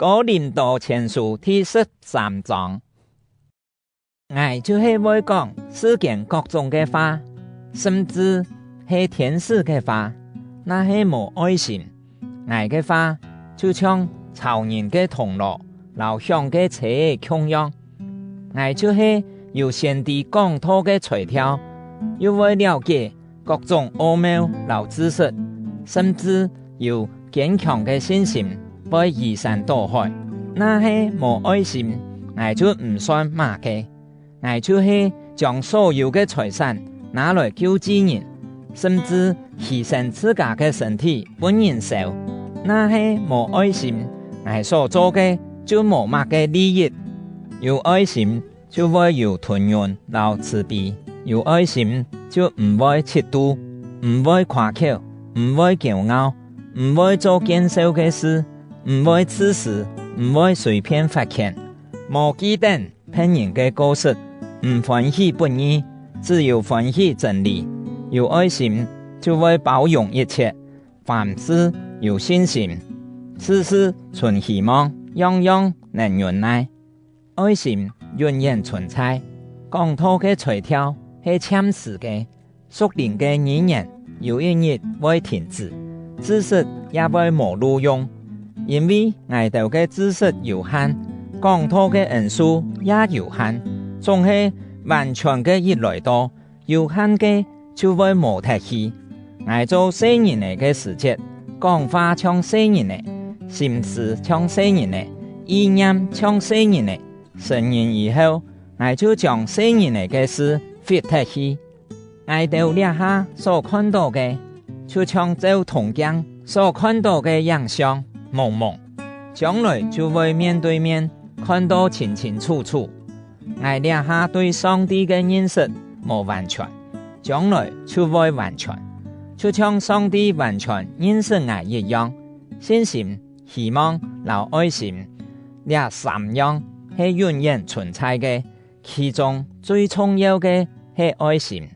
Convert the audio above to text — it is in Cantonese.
哥林多前书第13章，我就是會講世間各種嘅話，甚至係天使嘅話，那係無愛心。我嘅話就像超人嘅銅鑼，老響嘅車嘅鏘樣。我就是有先帝講道嘅吹條，又會了解各種奧妙老知識，甚至有堅強嘅信心，會移山倒海。那係無愛心，我就唔算乜嘅。我就是將所有嘅財產拿來救濟人，甚至犧牲自家嘅身體本人受。那係無愛心，我所做嘅就無乜嘅利益。有愛心就會有團圓和慈悲，有愛心就唔會嫉妒，唔會誇口，唔會驕傲，唔會做奸笑嘅事，唔會自私，唔會隨便發強，無忌憚騙人嘅過失，唔歡喜不義，只有歡喜真理。有愛心就會包容一切，凡事有信心，事事存希望，樣樣能忍耐。愛心永遠存在。講道嘅吹條係暫時嘅，屬靈嘅語言有一日會停止，知識也會冇路用。因為我哋嘅知識有限，講道嘅人數也有限，總係完全嘅越來多，有限嘅就會冇得去。我做4年嚟嘅時節，講話像4年嚟，心思像4年嚟，意念像4年嚟。成年以後，我就將4年嚟嘅事發得去。我哋兩下所看到嘅，就像照銅鏡所看到嘅樣相。蒙蒙，將來就會面對面看到清清楚楚。我兩下對上帝嘅認識冇完全，將來就會完全，就像上帝完全認識我一樣。信心、希望、和愛心，這3樣係永遠存在嘅，其中最重要嘅係愛心。